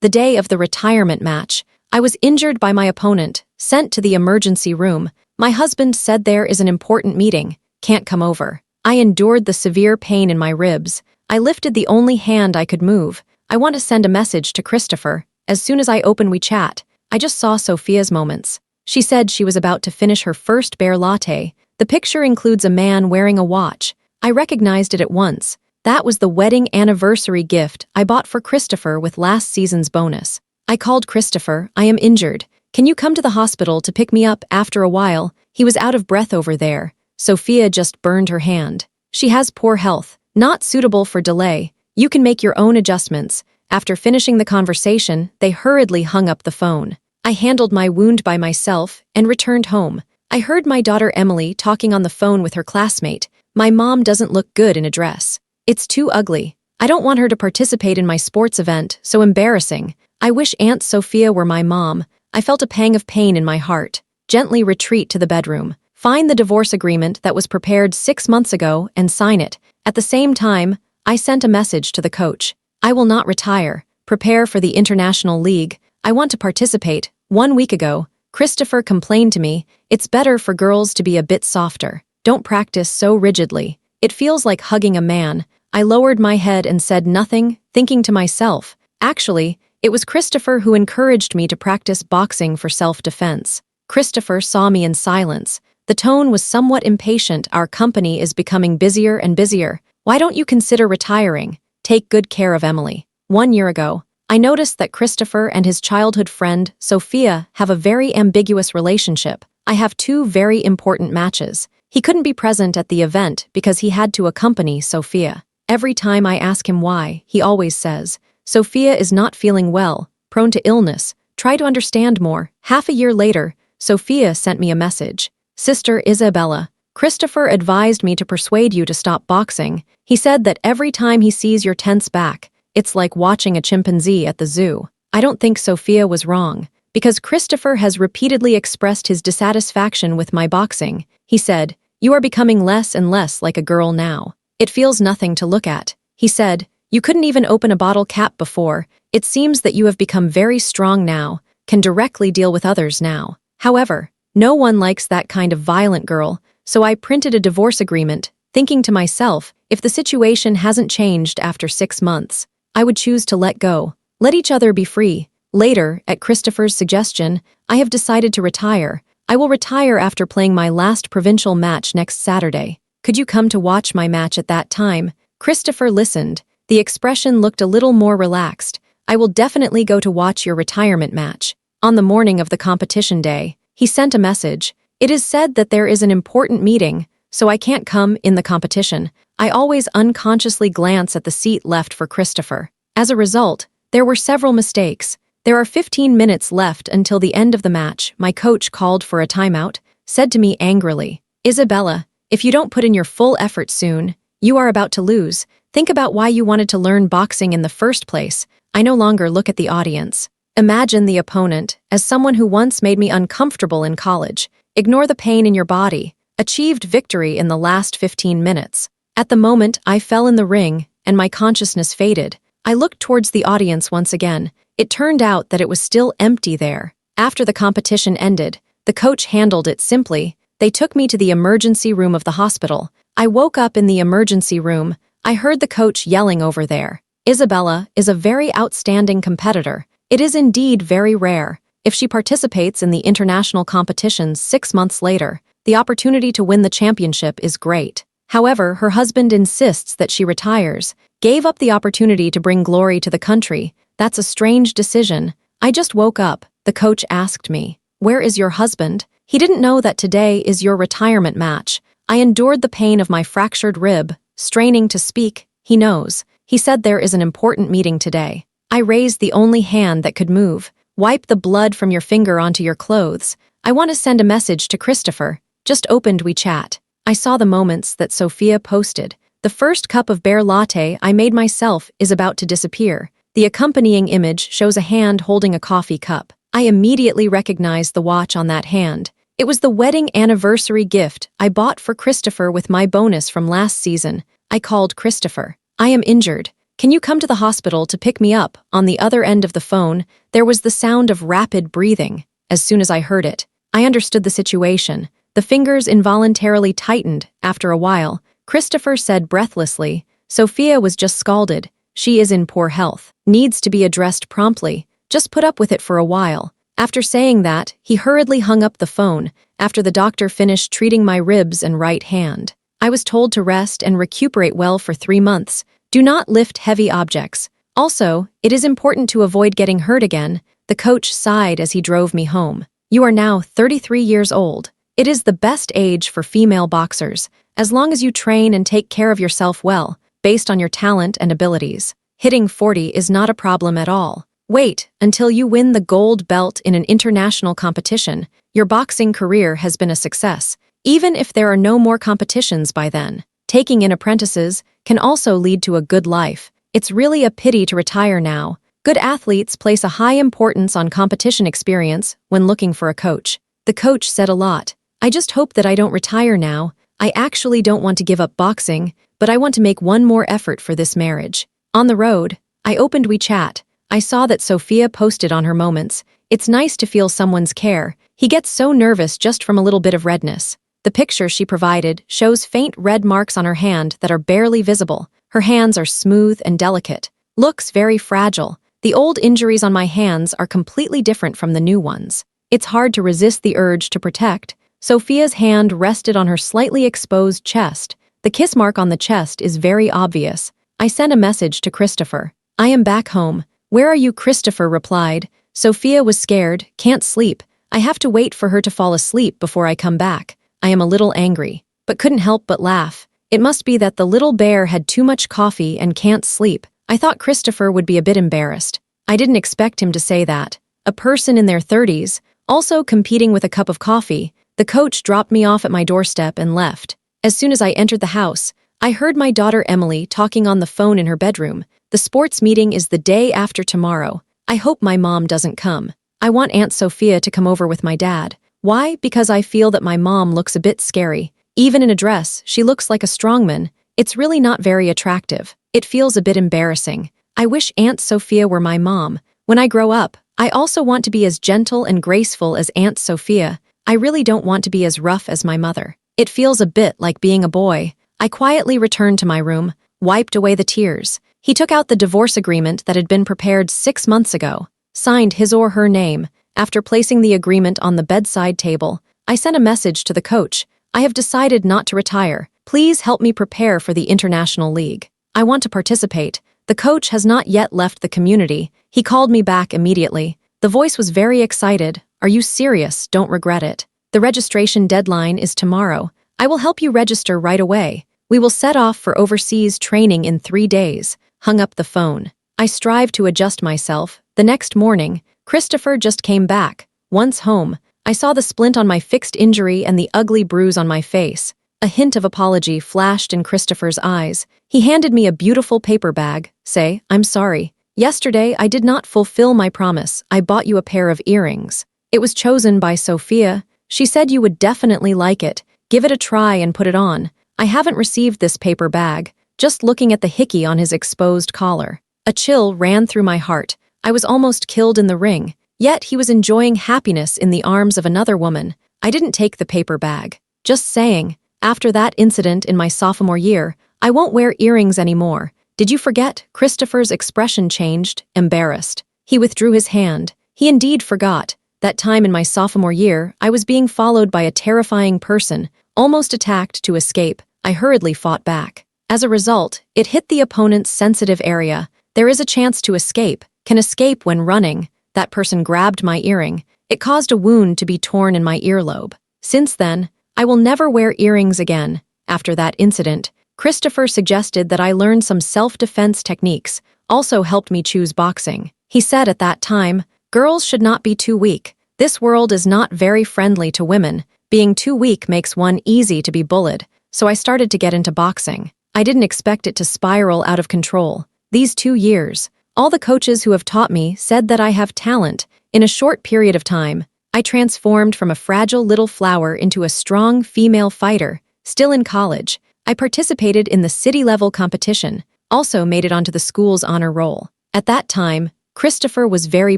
The day of the retirement match, I was injured by my opponent, sent to the emergency room. My husband said there is an important meeting, can't come over. I endured the severe pain in my ribs. I lifted the only hand I could move. I want to send a message to Christopher. As soon as I open WeChat, I just saw Sophia's moments. She said she was about to finish her first bear latte. The picture includes a man wearing a watch. I recognized it at once. That was the wedding anniversary gift I bought for Christopher with last season's bonus. I called Christopher. I am injured. Can you come to the hospital to pick me up after a while? He was out of breath over there. Sophia just burned her hand. She has poor health, not suitable for delay. You can make your own adjustments. After finishing the conversation, they hurriedly hung up the phone. I handled my wound by myself and returned home. I heard my daughter Emily talking on the phone with her classmate. My mom doesn't look good in a dress. It's too ugly. I don't want her to participate in my sports event, so embarrassing. I wish Aunt Sophia were my mom. I felt a pang of pain in my heart. Gently retreat to the bedroom. Find the divorce agreement that was prepared 6 months ago and sign it. At the same time, I sent a message to the coach. I will not retire. Prepare for the International League. I want to participate. 1 week ago, Christopher complained to me, it's better for girls to be a bit softer. Don't practice so rigidly. It feels like hugging a man. I lowered my head and said nothing, thinking to myself. Actually, it was Christopher who encouraged me to practice boxing for self-defense. Christopher saw me in silence. The tone was somewhat impatient. Our company is becoming busier and busier. Why don't you consider retiring? Take good care of Emily. 1 year ago, I noticed that Christopher and his childhood friend, Sophia, have a very ambiguous relationship. I have 2 very important matches. He couldn't be present at the event because he had to accompany Sophia. Every time I ask him why, he always says, Sophia is not feeling well, prone to illness. Try to understand more. Half a year later, Sophia sent me a message. Sister Isabella, Christopher advised me to persuade you to stop boxing. He said that every time he sees your tense back, it's like watching a chimpanzee at the zoo. I don't think Sophia was wrong, because Christopher has repeatedly expressed his dissatisfaction with my boxing. He said, you are becoming less and less like a girl now. It feels nothing to look at. He said, you couldn't even open a bottle cap before. It seems that you have become very strong now, can directly deal with others now. However, no one likes that kind of violent girl, so I printed a divorce agreement, thinking to myself, if the situation hasn't changed after 6 months, I would choose to let go. Let each other be free. Later, at Christopher's suggestion, I have decided to retire. I will retire after playing my last provincial match next Saturday. Could you come to watch my match at that time? Christopher listened. The expression looked a little more relaxed. I will definitely go to watch your retirement match. On the morning of the competition day, he sent a message. It is said that there is an important meeting, so I can't come in the competition. I always unconsciously glance at the seat left for Christopher. As a result, there were several mistakes. There are 15 minutes left until the end of the match. My coach called for a timeout, said to me angrily, Isabella, if you don't put in your full effort soon, you are about to lose. Think about why you wanted to learn boxing in the first place. I no longer look at the audience. Imagine the opponent as someone who once made me uncomfortable in college. Ignore the pain in your body. Achieved victory in the last 15 minutes. At the moment, I fell in the ring, and my consciousness faded. I looked towards the audience once again. It turned out that it was still empty there. After the competition ended, the coach handled it simply. They took me to the emergency room of the hospital. I woke up in the emergency room. I heard the coach yelling over there. Isabella is a very outstanding competitor. It is indeed very rare. If she participates in the international competitions 6 months later, the opportunity to win the championship is great. However, her husband insists that she retires, gave up the opportunity to bring glory to the country. That's a strange decision. I just woke up. The coach asked me, where is your husband? He didn't know that today is your retirement match. I endured the pain of my fractured rib, straining to speak. He knows. He said there is an important meeting today. I raised the only hand that could move. Wipe the blood from your finger onto your clothes. I want to send a message to Christopher. Just opened WeChat. I saw the moments that Sophia posted. The first cup of bear latte I made myself is about to disappear. The accompanying image shows a hand holding a coffee cup. I immediately recognized the watch on that hand. It was the wedding anniversary gift I bought for Christopher with my bonus from last season. I called Christopher. I am injured. Can you come to the hospital to pick me up?" On the other end of the phone, there was the sound of rapid breathing. As soon as I heard it, I understood the situation. The fingers involuntarily tightened. After a while, Christopher said breathlessly, "Sophia was just scalded. She is in poor health. Needs to be addressed promptly. Just put up with it for a while." After saying that, he hurriedly hung up the phone after the doctor finished treating my ribs and right hand. I was told to rest and recuperate well for 3 months. Do not lift heavy objects. Also, it is important to avoid getting hurt again. The coach sighed as he drove me home. "You are now 33 years old. It is the best age for female boxers, as long as you train and take care of yourself well, based on your talent and abilities. Hitting 40 is not a problem at all. Wait until you win the gold belt in an international competition. Your boxing career has been a success, even if there are no more competitions by then. Taking in apprentices can also lead to a good life. It's really a pity to retire now. Good athletes place a high importance on competition experience when looking for a coach." The coach said a lot. "I just hope that I don't retire now. I actually don't want to give up boxing, but I want to make one more effort for this marriage." On the road, I opened WeChat. I saw that Sophia posted on her moments. "It's nice to feel someone's care. He gets so nervous just from a little bit of redness." The picture she provided shows faint red marks on her hand that are barely visible. Her hands are smooth and delicate. Looks very fragile. The old injuries on my hands are completely different from the new ones. It's hard to resist the urge to protect. Sophia's hand rested on her slightly exposed chest. The kiss mark on the chest is very obvious. I sent a message to Christopher. "I am back home. Where are you?" Christopher replied. "Sophia was scared, can't sleep. I have to wait for her to fall asleep before I come back. I am a little angry, but couldn't help but laugh. It must be that the little bear had too much coffee and can't sleep." I thought Christopher would be a bit embarrassed. I didn't expect him to say that. A person in their 30s, also competing with a cup of coffee, the coach dropped me off at my doorstep and left. As soon as I entered the house, I heard my daughter Emily talking on the phone in her bedroom. "The sports meeting is the day after tomorrow. I hope my mom doesn't come. I want Aunt Sophia to come over with my dad." Why? Because I feel that my mom looks a bit scary. Even in a dress, she looks like a strongman. It's really not very attractive. It feels a bit embarrassing. I wish Aunt Sophia were my mom. When I grow up, I also want to be as gentle and graceful as Aunt Sophia. I really don't want to be as rough as my mother. It feels a bit like being a boy. I quietly returned to my room, wiped away the tears. He took out the divorce agreement that had been prepared 6 months ago, signed his or her name. After placing the agreement on the bedside table, I sent a message to the coach. "I have decided not to retire. Please help me prepare for the International League. I want to participate." The coach has not yet left the community. He called me back immediately. The voice was very excited. "Are you serious? Don't regret it. The registration deadline is tomorrow. I will help you register right away. We will set off for overseas training in 3 days." Hung up the phone. I strived to adjust myself. The next morning, Christopher just came back. Once home, I saw the splint on my fixed injury and the ugly bruise on my face. A hint of apology flashed in Christopher's eyes. He handed me a beautiful paper bag. "Say, I'm sorry. Yesterday I did not fulfill my promise. I bought you a pair of earrings. It was chosen by Sophia. She said you would definitely like it. Give it a try and put it on." I haven't received this paper bag. Just looking at the hickey on his exposed collar, a chill ran through my heart. I was almost killed in the ring, yet he was enjoying happiness in the arms of another woman. I didn't take the paper bag. Just saying, after that incident in my sophomore year, I won't wear earrings anymore. "Did you forget?" Christopher's expression changed, embarrassed. He withdrew his hand. He indeed forgot. That time in my sophomore year, I was being followed by a terrifying person, almost attacked to escape. I hurriedly fought back. As a result, it hit the opponent's sensitive area. There is a chance to escape. Can escape when running. That person grabbed my earring. It caused a wound to be torn in my earlobe. Since then, I will never wear earrings again. After that incident, Christopher suggested that I learn some self-defense techniques, also helped me choose boxing. He said at that time, "Girls should not be too weak. This world is not very friendly to women. Being too weak makes one easy to be bullied." So I started to get into boxing. I didn't expect it to spiral out of control. These 2 years, all the coaches who have taught me said that I have talent. In a short period of time, I transformed from a fragile little flower into a strong female fighter. Still in college, I participated in the city-level competition. also made it onto the school's honor roll. At that time, Christopher was very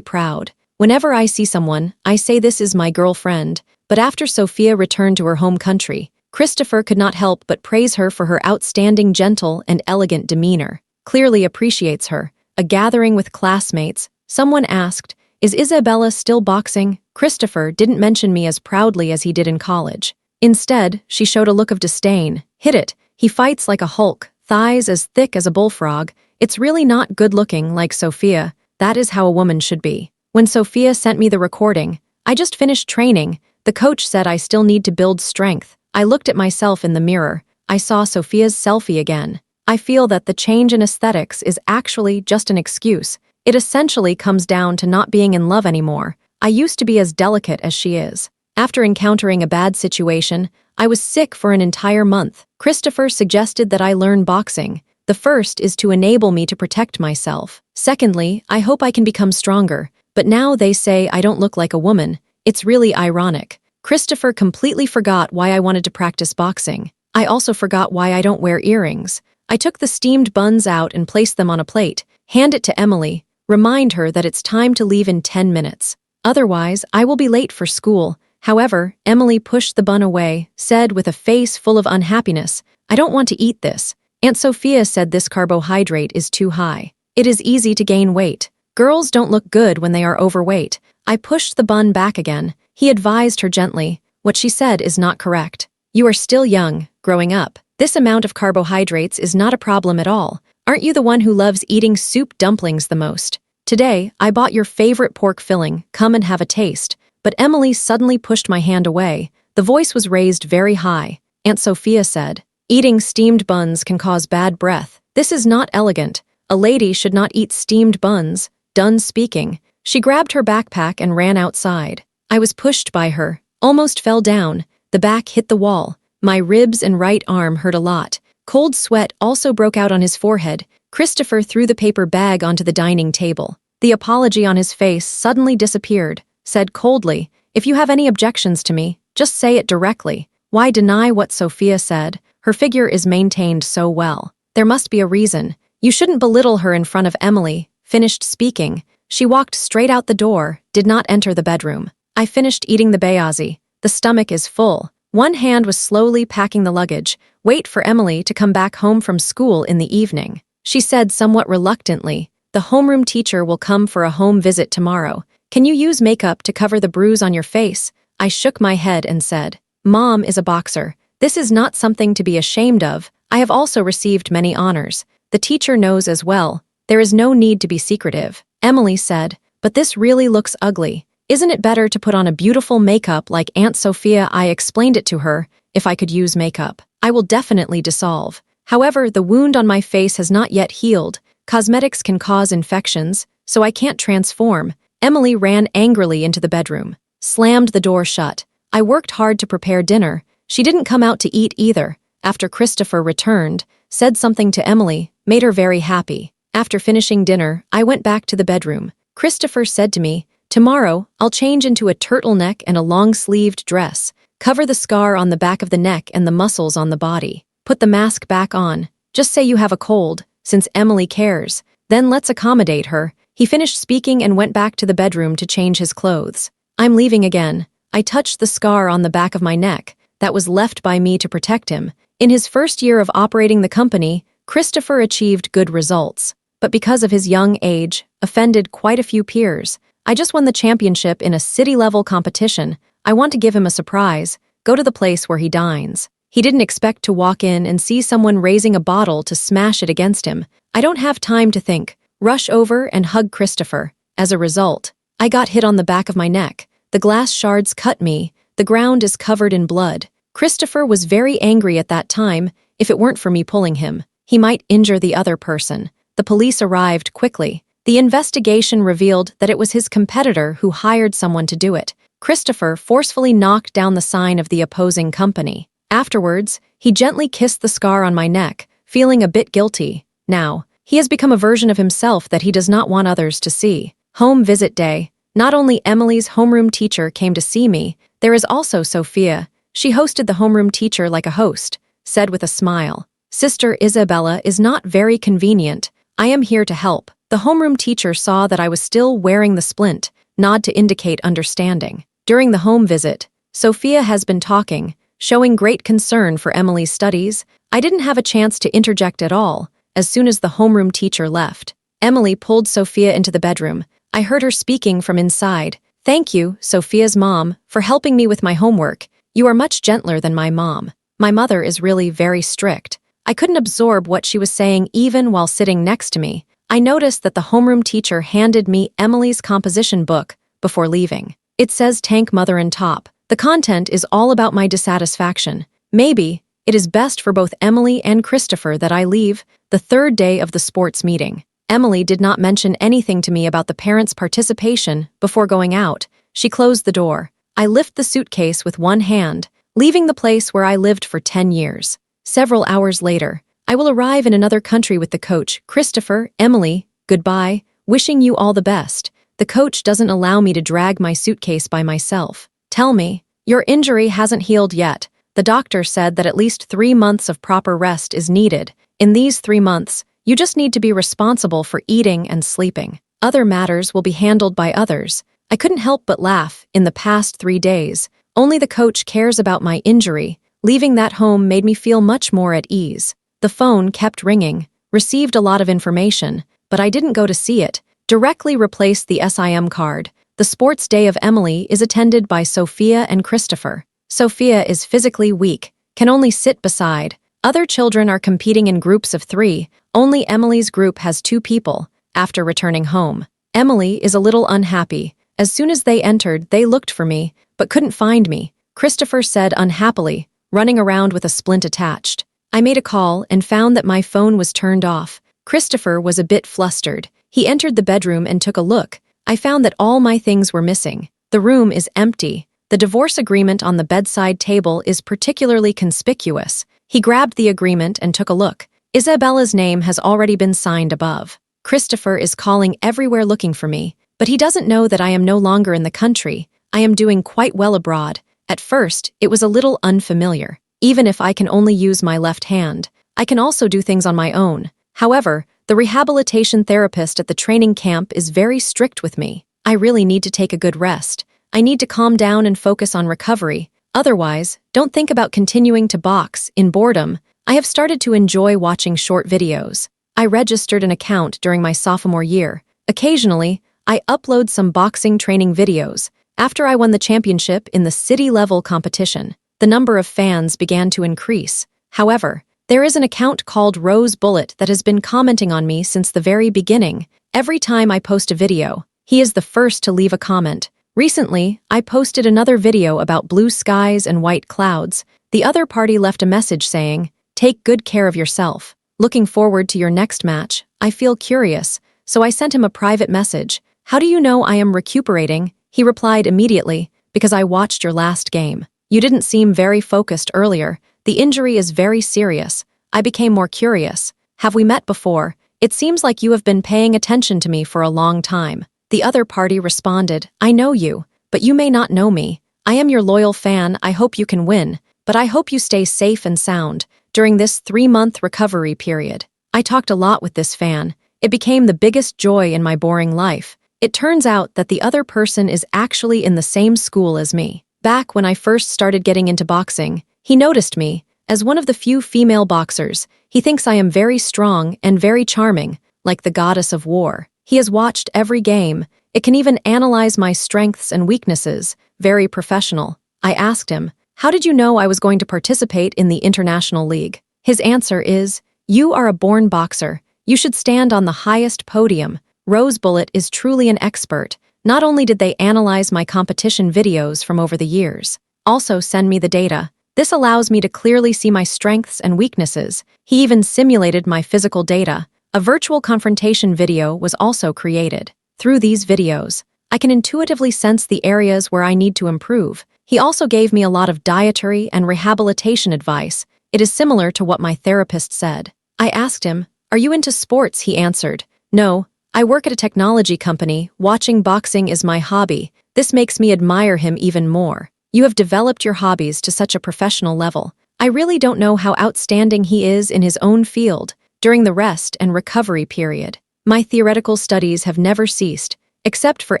proud. Whenever I see someone, I say this is my girlfriend, but after Sophia returned to her home country, Christopher could not help but praise her for her outstanding gentle and elegant demeanor. Clearly appreciates her. A gathering with classmates, someone asked, "Is Isabella still boxing?" Christopher didn't mention me as proudly as he did in college. Instead, she showed a look of disdain. "Hit it. He fights like a Hulk, thighs as thick as a bullfrog. It's really not good-looking like Sophia. That is how a woman should be." When Sophia sent me the recording, I just finished training. The coach said I still need to build strength. I looked at myself in the mirror. I saw Sophia's selfie again. I feel that the change in aesthetics is actually just an excuse. It essentially comes down to not being in love anymore. I used to be as delicate as she is. After encountering a bad situation, I was sick for an entire month. Christopher suggested that I learn boxing. The first is to enable me to protect myself. Secondly, I hope I can become stronger. But now they say I don't look like a woman. It's really ironic. Christopher completely forgot why I wanted to practice boxing. I also forgot why I don't wear earrings. I took the steamed buns out and placed them on a plate, hand it to Emily, remind her that it's time to leave in 10 minutes. Otherwise, I will be late for school. However, Emily pushed the bun away, said with a face full of unhappiness, "I don't want to eat this. Aunt Sophia said this carbohydrate is too high. It is easy to gain weight. Girls don't look good when they are overweight." I pushed the bun back again. He advised her gently, "What she said is not correct. You are still young, growing up. This amount of carbohydrates is not a problem at all. Aren't you the one who loves eating soup dumplings the most? Today, I bought your favorite pork filling. Come and have a taste." But Emily suddenly pushed my hand away. The voice was raised very high. Aunt Sophia said, "Eating steamed buns can cause bad breath. This is not elegant. A lady should not eat steamed buns." Done speaking, she grabbed her backpack and ran outside. I was pushed by her, almost fell down. The back hit the wall. My ribs and right arm hurt a lot. Cold sweat also broke out on his forehead. Christopher threw the paper bag onto the dining table. The apology on his face suddenly disappeared, said coldly, "If you have any objections to me, just say it directly. Why deny what Sophia said? Her figure is maintained so well. There must be a reason. You shouldn't belittle her in front of Emily." Finished speaking, she walked straight out the door, did not enter the bedroom. I finished eating the bayazi. The stomach is full. One hand was slowly packing the luggage, wait for Emily to come back home from school in the evening. She said somewhat reluctantly, "The homeroom teacher will come for a home visit tomorrow. Can you use makeup to cover the bruise on your face?" I shook my head and said, "Mom is a boxer. This is not something to be ashamed of. I have also received many honors. The teacher knows as well. There is no need to be secretive." Emily said, "But this really looks ugly. Isn't it better to put on a beautiful makeup like Aunt Sophia?" I explained it to her. If I could use makeup, I will definitely dissolve. However, the wound on my face has not yet healed. Cosmetics can cause infections, so I can't transform. Emily ran angrily into the bedroom, slammed the door shut. I worked hard to prepare dinner. She didn't come out to eat either. After Christopher returned, said something to Emily, made her very happy. After finishing dinner, I went back to the bedroom. Christopher said to me, "Tomorrow, I'll change into a turtleneck and a long-sleeved dress. Cover the scar on the back of the neck and the muscles on the body. Put the mask back on. Just say you have a cold, since Emily cares. Then let's accommodate her." He finished speaking and went back to the bedroom to change his clothes. I'm leaving again. I touched the scar on the back of my neck that was left by me to protect him. In his first year of operating the company, Christopher achieved good results. But because of his young age, offended quite a few peers. I just won the championship in a city-level competition. I want to give him a surprise, go to the place where he dines. He didn't expect to walk in and see someone raising a bottle to smash it against him. I don't have time to think. Rush over and hug Christopher. As a result, I got hit on the back of my neck. The glass shards cut me. The ground is covered in blood. Christopher was very angry at that time. If it weren't for me pulling him, he might injure the other person. The police arrived quickly. The investigation revealed that it was his competitor who hired someone to do it. Christopher forcefully knocked down the sign of the opposing company. Afterwards, he gently kissed the scar on my neck, feeling a bit guilty. Now, he has become a version of himself that he does not want others to see. Home visit day. Not only Emily's homeroom teacher came to see me, there is also Sophia. She hosted the homeroom teacher like a host, said with a smile, Sister Isabella is not very convenient. I am here to help. The homeroom teacher saw that I was still wearing the splint, nod to indicate understanding. During the home visit, Sophia has been talking, showing great concern for Emily's studies. I didn't have a chance to interject at all. As soon as the homeroom teacher left, Emily pulled Sophia into the bedroom. I heard her speaking from inside. Thank you, Sophia's mom, for helping me with my homework. You are much gentler than my mom. My mother is really very strict. I couldn't absorb what she was saying even while sitting next to me. I noticed that the homeroom teacher handed me Emily's composition book before leaving. It says Tank Mother and Top. The content is all about my dissatisfaction. Maybe it is best for both Emily and Christopher that I leave. The third day of the sports meeting, Emily did not mention anything to me about the parents' participation before going out. She closed the door. I lift the suitcase with one hand, leaving the place where I lived for 10 years. Several hours later, I will arrive in another country with the coach. Christopher, Emily, goodbye, wishing you all the best. The coach doesn't allow me to drag my suitcase by myself. Tell me, your injury hasn't healed yet. The doctor said that at least 3 months of proper rest is needed. In these 3 months, you just need to be responsible for eating and sleeping. Other matters will be handled by others. I couldn't help but laugh. In the past 3 days, only the coach cares about my injury. Leaving that home made me feel much more at ease. The phone kept ringing, received a lot of information, but I didn't go to see it. Directly replaced the SIM card. The sports day of Emily is attended by Sophia and Christopher. Sophia is physically weak, can only sit beside. Other children are competing in groups of 3. Only Emily's group has 2 people. After returning home, Emily is a little unhappy. As soon as they entered, they looked for me, but couldn't find me. Christopher said unhappily, running around with a splint attached. I made a call and found that my phone was turned off. Christopher was a bit flustered. He entered the bedroom and took a look. I found that all my things were missing. The room is empty. The divorce agreement on the bedside table is particularly conspicuous. He grabbed the agreement and took a look. Isabella's name has already been signed above. Christopher is calling everywhere looking for me, but he doesn't know that I am no longer in the country. I am doing quite well abroad. At first, it was a little unfamiliar. Even if I can only use my left hand, I can also do things on my own. However, the rehabilitation therapist at the training camp is very strict with me. I really need to take a good rest. I need to calm down and focus on recovery. Otherwise, don't think about continuing to box in boredom. I have started to enjoy watching short videos. I registered an account during my sophomore year. Occasionally, I upload some boxing training videos. After I won the championship in the city-level competition, the number of fans began to increase. However, there is an account called Rose Bullet that has been commenting on me since the very beginning. Every time I post a video, he is the first to leave a comment. Recently, I posted another video about blue skies and white clouds. The other party left a message saying, "Take good care of yourself. Looking forward to your next match. I feel curious." So I sent him a private message. "How do you know I am recuperating?" He replied immediately, "Because I watched your last game. You didn't seem very focused earlier. The injury is very serious." I became more curious. "Have we met before? It seems like you have been paying attention to me for a long time." The other party responded, "I know you, but you may not know me. I am your loyal fan. I hope you can win, but I hope you stay safe and sound during this 3-month recovery period." I talked a lot with this fan. It became the biggest joy in my boring life. It turns out that the other person is actually in the same school as me. Back when I first started getting into boxing, he noticed me. As one of the few female boxers, he thinks I am very strong and very charming, like the goddess of war. He has watched every game. It can even analyze my strengths and weaknesses. Very professional. I asked him, "How did you know I was going to participate in the International League?" His answer is, "You are a born boxer. You should stand on the highest podium." Rose Bullet is truly an expert. Not only did they analyze my competition videos from over the years, also send me the data. This allows me to clearly see my strengths and weaknesses. He even simulated my physical data. A virtual confrontation video was also created. Through these videos, I can intuitively sense the areas where I need to improve. He also gave me a lot of dietary and rehabilitation advice. It is similar to what my therapist said. I asked him, "Are you into sports?" He answered, "No, I work at a technology company. Watching boxing is my hobby." This makes me admire him even more. You have developed your hobbies to such a professional level. I really don't know how outstanding he is in his own field during the rest and recovery period. My theoretical studies have never ceased, except for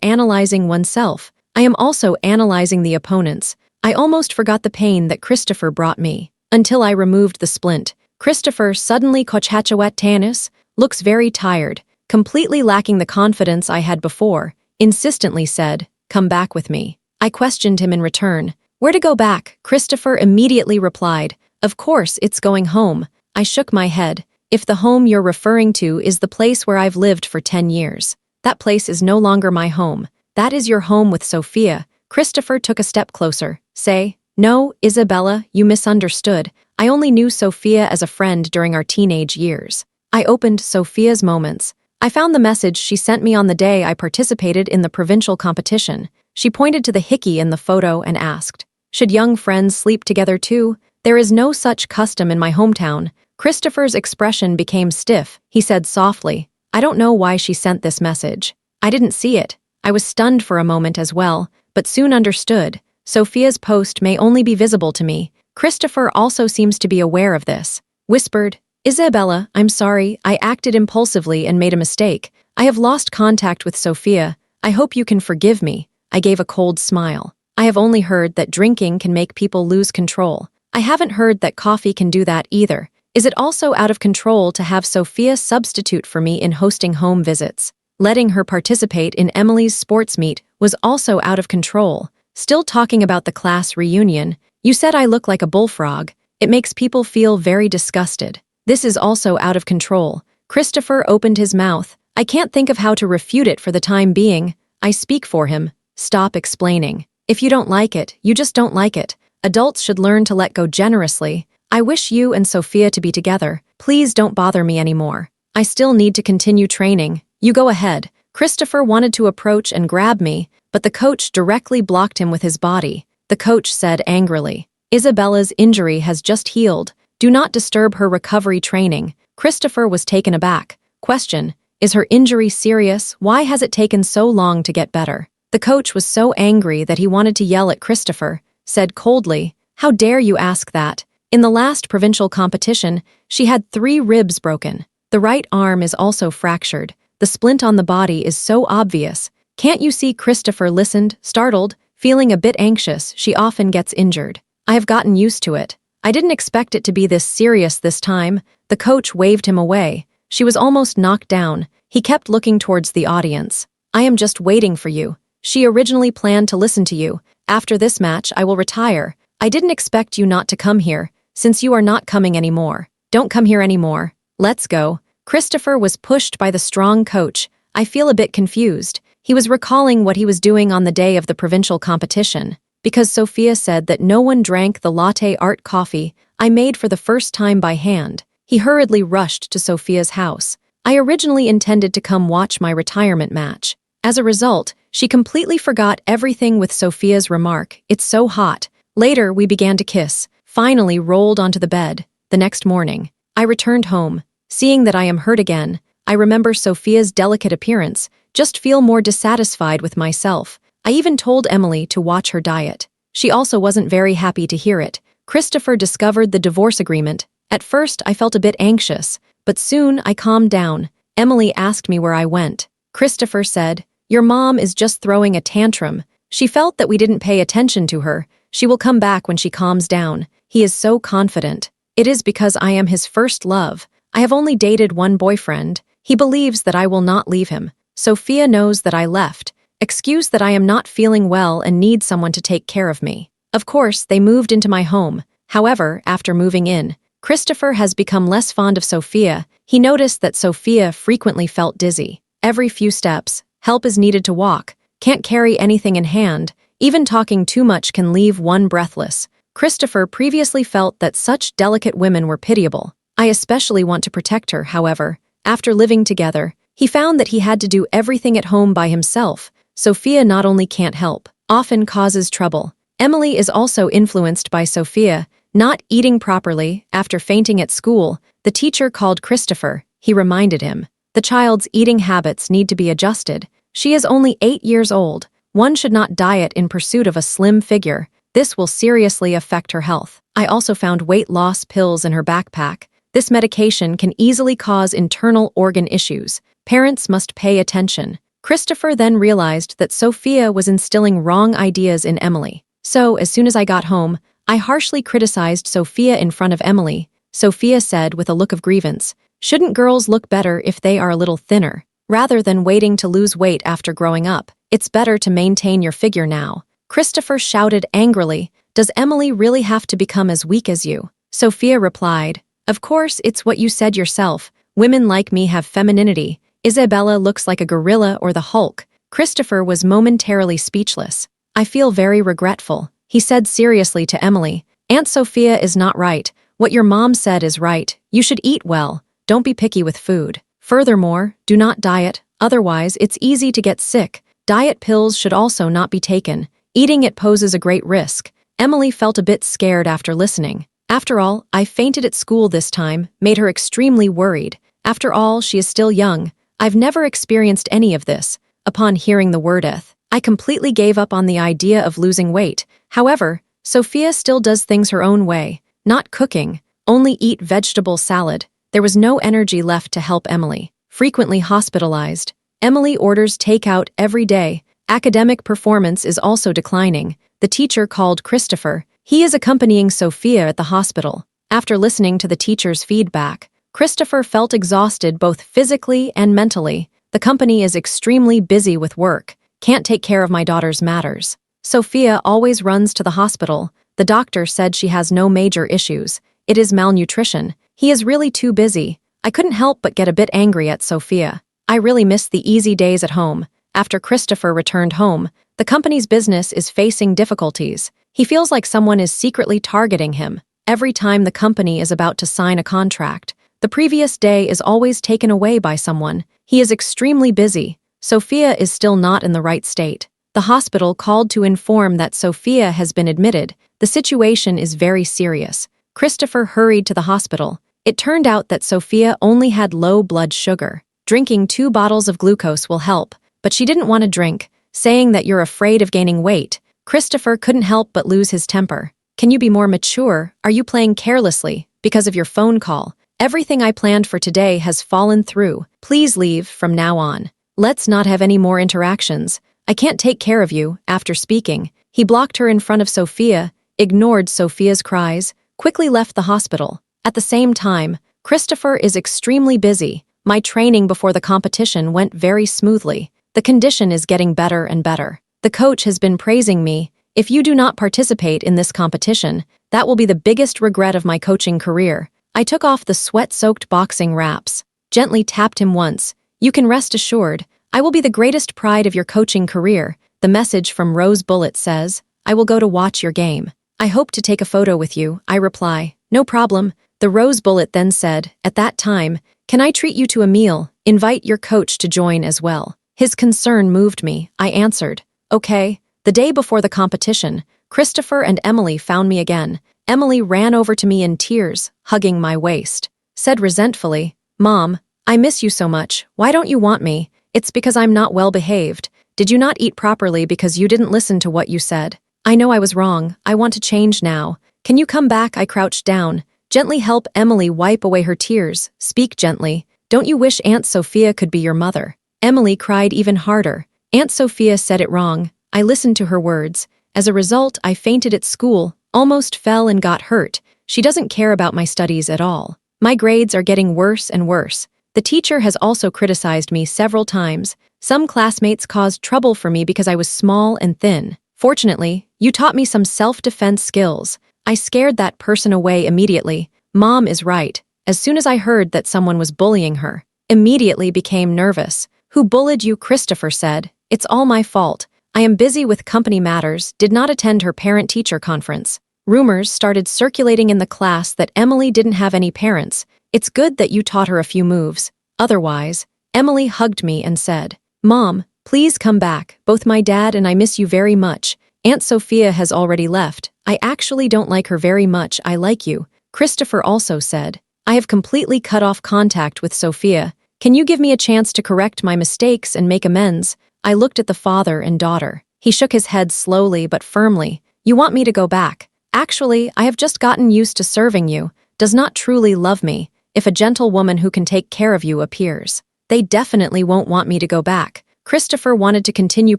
analyzing oneself. I am also analyzing the opponents. I almost forgot the pain that Christopher brought me. Until I removed the splint. Christopher suddenly kochachawet tanis, looks very tired, completely lacking the confidence I had before, insistently said, "Come back with me." I questioned him in return. "Where to go back?" Christopher immediately replied, "Of course, it's going home." I shook my head. "If the home you're referring to is the place where I've lived for 10 years, that place is no longer my home. That is your home with Sophia." Christopher took a step closer. "Say, no, Isabella, you misunderstood. I only knew Sophia as a friend during our teenage years." I opened Sophia's moments. I found the message she sent me on the day I participated in the provincial competition. She pointed to the hickey in the photo and asked, "Should young friends sleep together too? There is no such custom in my hometown." Christopher's expression became stiff. He said softly, "I don't know why she sent this message. I didn't see it." I was stunned for a moment as well, but soon understood. Sophia's post may only be visible to me. Christopher also seems to be aware of this. Whispered, "Isabella, I'm sorry, I acted impulsively and made a mistake. I have lost contact with Sophia. I hope you can forgive me." I gave a cold smile. I have only heard that drinking can make people lose control. I haven't heard that coffee can do that either. Is it also out of control to have Sophia substitute for me in hosting home visits? Letting her participate in Emily's sports meet was also out of control. Still talking about the class reunion, you said I look like a bullfrog. It makes people feel very disgusted. This is also out of control. Christopher opened his mouth. I can't think of how to refute it for the time being. I speak for him. Stop explaining. If you don't like it, you just don't like it. Adults should learn to let go generously. I wish you and Sophia to be together. Please don't bother me anymore. I still need to continue training. You go ahead. Christopher wanted to approach and grab me, but the coach directly blocked him with his body. The coach said angrily, "Isabella's injury has just healed. Do not disturb her recovery training." Christopher was taken aback. Question, is her injury serious? Why has it taken so long to get better? The coach was so angry that he wanted to yell at Christopher, said coldly, "How dare you ask that? In the last provincial competition, she had 3 ribs broken. The right arm is also fractured. The splint on the body is so obvious. Can't you see?" Christopher listened, startled, feeling a bit anxious. She often gets injured. I have gotten used to it. I didn't expect it to be this serious this time. The coach waved him away. She was almost knocked down. He kept looking towards the audience. "I am just waiting for you. She originally planned to listen to you. After this match, I will retire. I didn't expect you not to come here, since you are not coming anymore. Don't come here anymore. Let's go." Christopher was pushed by the strong coach. I feel a bit confused. He was recalling what he was doing on the day of the provincial competition. Because Sophia said that no one drank the latte art coffee I made for the first time by hand, he hurriedly rushed to Sophia's house. I originally intended to come watch my retirement match. As a result, she completely forgot everything with Sophia's remark, "It's so hot." Later, we began to kiss, finally rolled onto the bed. The next morning, I returned home. Seeing that I am hurt again, I remember Sophia's delicate appearance, just feel more dissatisfied with myself. I even told Emily to watch her diet. She also wasn't very happy to hear it. Christopher discovered the divorce agreement. At first, I felt a bit anxious, but soon I calmed down. Emily asked me where I went. Christopher said, "Your mom is just throwing a tantrum. She felt that we didn't pay attention to her. She will come back when she calms down." He is so confident. It is because I am his first love. I have only dated one boyfriend. He believes that I will not leave him. Sophia knows that I left. Excuse that I am not feeling well and need someone to take care of me. Of course, they moved into my home. However, after moving in, Christopher has become less fond of Sophia. He noticed that Sophia frequently felt dizzy. Every few steps, help is needed to walk, can't carry anything in hand. Even talking too much can leave one breathless. Christopher previously felt that such delicate women were pitiable. I especially want to protect her, however. After living together, he found that he had to do everything at home by himself. Sophia not only can't help, often causes trouble. Emily is also influenced by Sophia, not eating properly. After fainting at school, the teacher called Christopher. He reminded him, the child's eating habits need to be adjusted. She is only 8 years old. One should not diet in pursuit of a slim figure. This will seriously affect her health. I also found weight loss pills in her backpack. This medication can easily cause internal organ issues. Parents must pay attention. Christopher then realized that Sophia was instilling wrong ideas in Emily. So, as soon as I got home, I harshly criticized Sophia in front of Emily. Sophia said with a look of grievance, "Shouldn't girls look better if they are a little thinner? Rather than waiting to lose weight after growing up, it's better to maintain your figure now." Christopher shouted angrily, "Does Emily really have to become as weak as you?" Sophia replied, "Of course, it's what you said yourself. Women like me have femininity. Isabella looks like a gorilla or the Hulk." Christopher was momentarily speechless. "I feel very regretful," he said seriously to Emily. "Aunt Sophia is not right. What your mom said is right. You should eat well. Don't be picky with food. Furthermore, do not diet, otherwise it's easy to get sick. Diet pills should also not be taken. Eating it poses a great risk." Emily felt a bit scared after listening. "After all, I fainted at school this time, made her extremely worried. After all, she is still young. I've never experienced any of this." Upon hearing the word I completely gave up on the idea of losing weight. However, Sophia still does things her own way. Not cooking, only eat vegetable salad. There was no energy left to help Emily. Frequently hospitalized. Emily orders takeout every day. Academic performance is also declining. The teacher called Christopher. He is accompanying Sophia at the hospital. After listening to the teacher's feedback, Christopher felt exhausted both physically and mentally. "The company is extremely busy with work. Can't take care of my daughter's matters." Sophia always runs to the hospital. The doctor said she has no major issues. It is malnutrition. He is really too busy. I couldn't help but get a bit angry at Sophia. I really missed the easy days at home. After Christopher returned home, the company's business is facing difficulties. He feels like someone is secretly targeting him. Every time the company is about to sign a contract, the previous day is always taken away by someone. He is extremely busy. Sophia is still not in the right state. The hospital called to inform that Sophia has been admitted. The situation is very serious. Christopher hurried to the hospital. It turned out that Sophia only had low blood sugar. Drinking 2 bottles of glucose will help, but she didn't want to drink, saying that you're afraid of gaining weight. Christopher couldn't help but lose his temper. "Can you be more mature? Are you playing carelessly? Because of your phone call. Everything I planned for today has fallen through. Please leave from now on. Let's not have any more interactions. I can't take care of you." After speaking, he blocked her in front of Sophia, ignored Sophia's cries, quickly left the hospital. At the same time, Christopher is extremely busy. "My training before the competition went very smoothly. The condition is getting better and better. The coach has been praising me. If you do not participate in this competition, that will be the biggest regret of my coaching career." I took off the sweat-soaked boxing wraps, gently tapped him once. "You can rest assured, I will be the greatest pride of your coaching career." The message from Rose Bullet says, "I will go to watch your game. I hope to take a photo with you." I reply, "No problem." The Rose Bullet then said, "At that time, can I treat you to a meal? Invite your coach to join as well." His concern moved me. I answered, "Okay." The day before the competition, Christopher and Emily found me again. Emily ran over to me in tears, hugging my waist. Said resentfully, "Mom, I miss you so much. Why don't you want me?" "It's because I'm not well behaved. Did you not eat properly because you didn't listen to what you said?" "I know I was wrong. I want to change now. Can you come back?" I crouched down. Gently help Emily wipe away her tears. Speak gently. "Don't you wish Aunt Sophia could be your mother?" Emily cried even harder. Aunt Sophia said it wrong. I listened to her words. As a result, I fainted at school, almost fell and got hurt. She doesn't care about my studies at all. My grades are getting worse and worse. The teacher has also criticized me several times. Some classmates caused trouble for me because I was small and thin. Fortunately, you taught me some self-defense skills. I scared that person away immediately. Mom is right. As soon as I heard that someone was bullying her, immediately became nervous. "Who bullied you?" Christopher said. "It's all my fault. I am busy with company matters, did not attend her parent-teacher conference." Rumors started circulating in the class that Emily didn't have any parents. "It's good that you taught her a few moves. Otherwise," Emily hugged me and said, "Mom, please come back. Both my dad and I miss you very much. Aunt Sophia has already left. I actually don't like her very much. I like you." Christopher also said, "I have completely cut off contact with Sophia. Can you give me a chance to correct my mistakes and make amends?" I looked at the father and daughter. He shook his head slowly but firmly. You want me to go back. Actually, I have just gotten used to serving you, does not truly love me, if a gentle woman who can take care of you appears. They definitely won't want me to go back. Christopher wanted to continue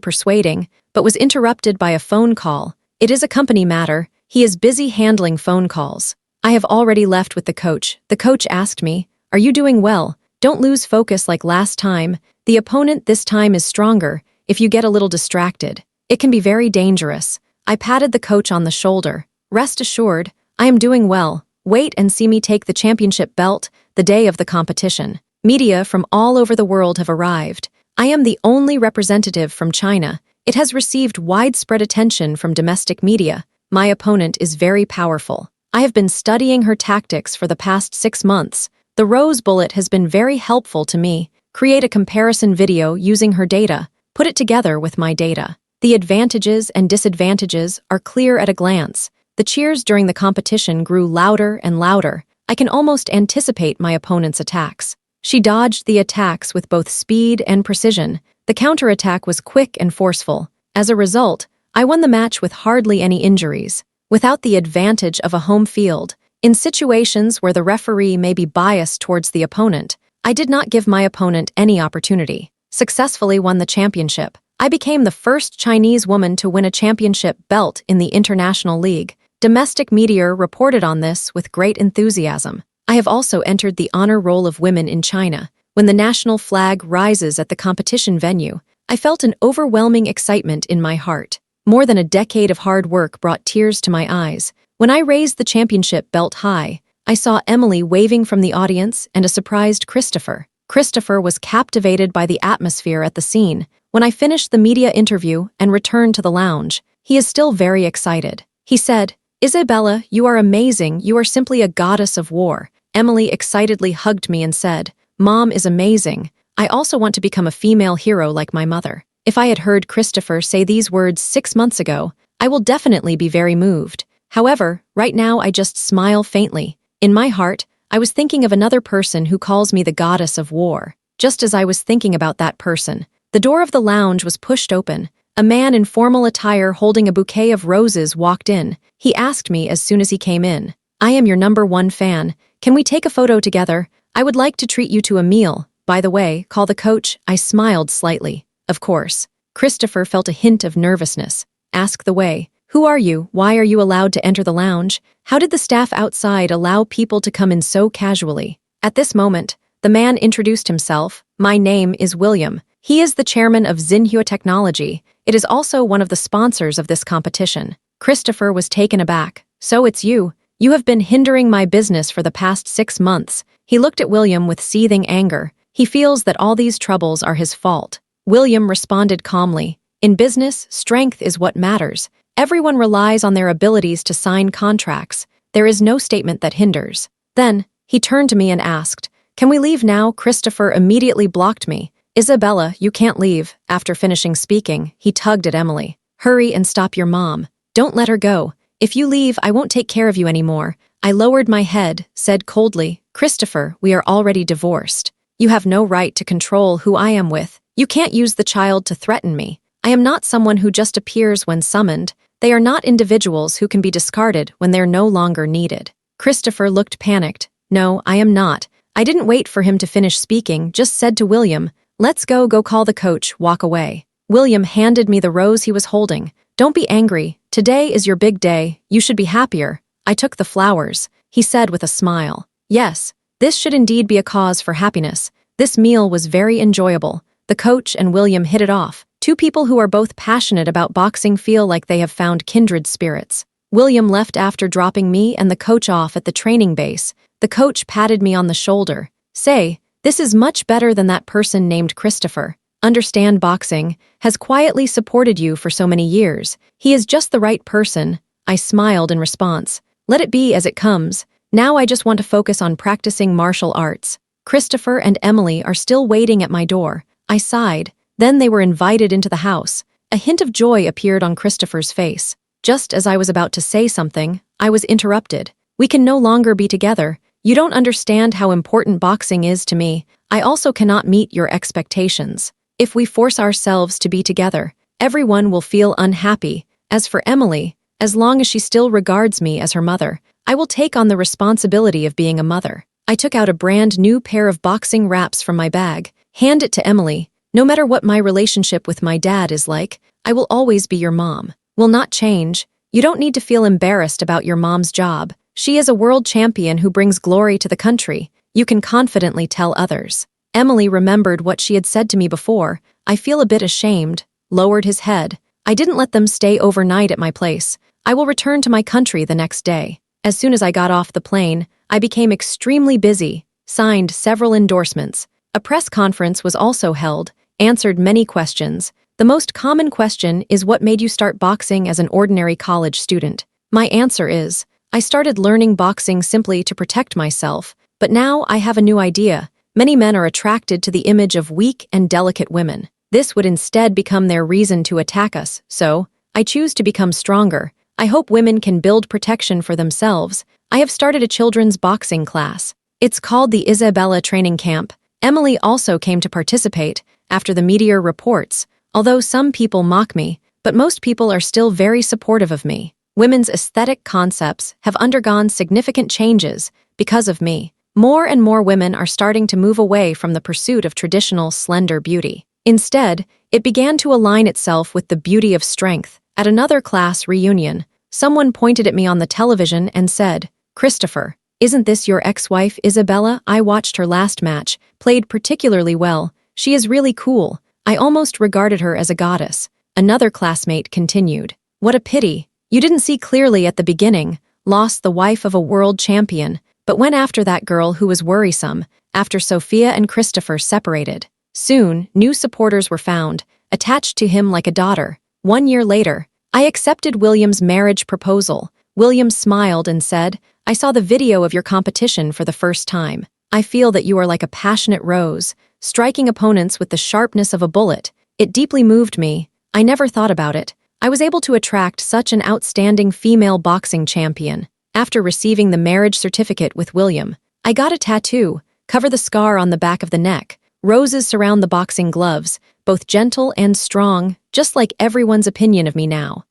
persuading, but was interrupted by a phone call. It is a company matter. He is busy handling phone calls. I have already left with the coach. The coach asked me, "Are you doing well? Don't lose focus like last time. The opponent this time is stronger. If you get a little distracted, it can be very dangerous." I patted the coach on the shoulder. "Rest assured, I am doing well. Wait and see me take the championship belt the day of the competition." Media from all over the world have arrived. I am the only representative from China. It has received widespread attention from domestic media. My opponent is very powerful. I have been studying her tactics for the past 6 months. The Rose Bullet has been very helpful to me. Create a comparison video using her data. Put it together with my data. The advantages and disadvantages are clear at a glance. The cheers during the competition grew louder and louder. I can almost anticipate my opponent's attacks. She dodged the attacks with both speed and precision. The counterattack was quick and forceful. As a result, I won the match with hardly any injuries. Without the advantage of a home field, in situations where the referee may be biased towards the opponent, I did not give my opponent any opportunity. Successfully won the championship. I became the first Chinese woman to win a championship belt in the International League. Domestic media reported on this with great enthusiasm. I have also entered the honor roll of women in China. When the national flag rises at the competition venue, I felt an overwhelming excitement in my heart. More than a decade of hard work brought tears to my eyes. When I raised the championship belt high, I saw Emily waving from the audience and a surprised Christopher. Christopher was captivated by the atmosphere at the scene. When I finished the media interview and returned to the lounge, he is still very excited. He said, "Isabella, you are amazing. You are simply a goddess of war." Emily excitedly hugged me and said, "Mom is amazing. I also want to become a female hero like my mother." If I had heard Christopher say these words 6 months ago, I will definitely be very moved. However, right now I just smile faintly. In my heart, I was thinking of another person who calls me the goddess of war. Just as I was thinking about that person, the door of the lounge was pushed open. A man in formal attire holding a bouquet of roses walked in. He asked me as soon as he came in, "I am your #1 fan. Can we take a photo together? I would like to treat you to a meal. By the way, call the coach." I smiled slightly. Of course. Christopher felt a hint of nervousness. "Ask the way. Who are you? Why are you allowed to enter the lounge? How did the staff outside allow people to come in so casually?" At this moment, the man introduced himself. "My name is William. He is the chairman of Xinhua Technology. It is also one of the sponsors of this competition." Christopher was taken aback. "So it's you. You have been hindering my business for the past 6 months. He looked at William with seething anger. He feels that all these troubles are his fault. William responded calmly, "In business, strength is what matters. Everyone relies on their abilities to sign contracts. There is no statement that hinders." Then, he turned to me and asked, "Can we leave now?" Christopher immediately blocked me. "Isabella, you can't leave." After finishing speaking, he tugged at Emily. "Hurry and stop your mom. Don't let her go. If you leave, I won't take care of you anymore." I lowered my head, said coldly, "Christopher, we are already divorced. You have no right to control who I am with. You can't use the child to threaten me. I am not someone who just appears when summoned. They are not individuals who can be discarded when they're no longer needed." Christopher looked panicked. "No, I am not." I didn't wait for him to finish speaking, just said to William, "Let's go call the coach, walk away." William handed me the rose he was holding. "Don't be angry. Today is your big day. You should be happier." I took the flowers. He said with a smile, "Yes, this should indeed be a cause for happiness." This meal was very enjoyable. The coach and William hit it off. Two people who are both passionate about boxing feel like they have found kindred spirits. William left after dropping me and the coach off at the training base. The coach patted me on the shoulder. "Say, this is much better than that person named Christopher. Understand Boxing has quietly supported you for so many years. He is just the right person." I smiled in response. "Let it be as it comes. Now I just want to focus on practicing martial arts." Christopher and Emily are still waiting at my door. I sighed. Then they were invited into the house. A hint of joy appeared on Christopher's face. Just as I was about to say something, I was interrupted. "We can no longer be together. You don't understand how important boxing is to me. I also cannot meet your expectations. If we force ourselves to be together, everyone will feel unhappy." As for Emily, As long as she still regards me as her mother, I will take on the responsibility of being a mother. I took out a brand new pair of boxing wraps from my bag, hand it to Emily. No matter what my relationship with my dad is like, I will always be your mom. Will not change. You don't need to feel embarrassed about your mom's job. She is a world champion who brings glory to the country. You can confidently tell others. Emily remembered what she had said to me before. I feel a bit ashamed, lowered his head. I didn't let them stay overnight at my place. I will return to my country the next day. As soon as I got off the plane, I became extremely busy, signed several endorsements. A press conference was also held, answered many questions. The most common question is, what made you start boxing as an ordinary college student? My answer is, I started learning boxing simply to protect myself, but now I have a new idea. Many men are attracted to the image of weak and delicate women. This would instead become their reason to attack us, so I choose to become stronger. I hope women can build protection for themselves. I have started a children's boxing class. It's called the Isabella Training Camp. Emily also came to participate after the meteor reports. Although some people mock me, but most people are still very supportive of me. Women's aesthetic concepts have undergone significant changes because of me. More and more women are starting to move away from the pursuit of traditional slender beauty. Instead, it began to align itself with the beauty of strength. At another class reunion, someone pointed at me on the television and said, "Christopher, isn't this your ex-wife Isabella? I watched her last match, played particularly well. She is really cool. I almost regarded her as a goddess." Another classmate continued, "What a pity. You didn't see clearly at the beginning, lost the wife of a world champion, but went after that girl who was worrisome, after Sophia and Christopher separated. Soon, new supporters were found, attached to him like a daughter. 1 year later, I accepted William's marriage proposal. William smiled and said, I saw the video of your competition for the first time. I feel that you are like a passionate rose, striking opponents with the sharpness of a bullet. It deeply moved me. I never thought about it. I was able to attract such an outstanding female boxing champion. After receiving the marriage certificate with William, I got a tattoo, cover the scar on the back of the neck. Roses surround the boxing gloves, both gentle and strong, just like everyone's opinion of me now.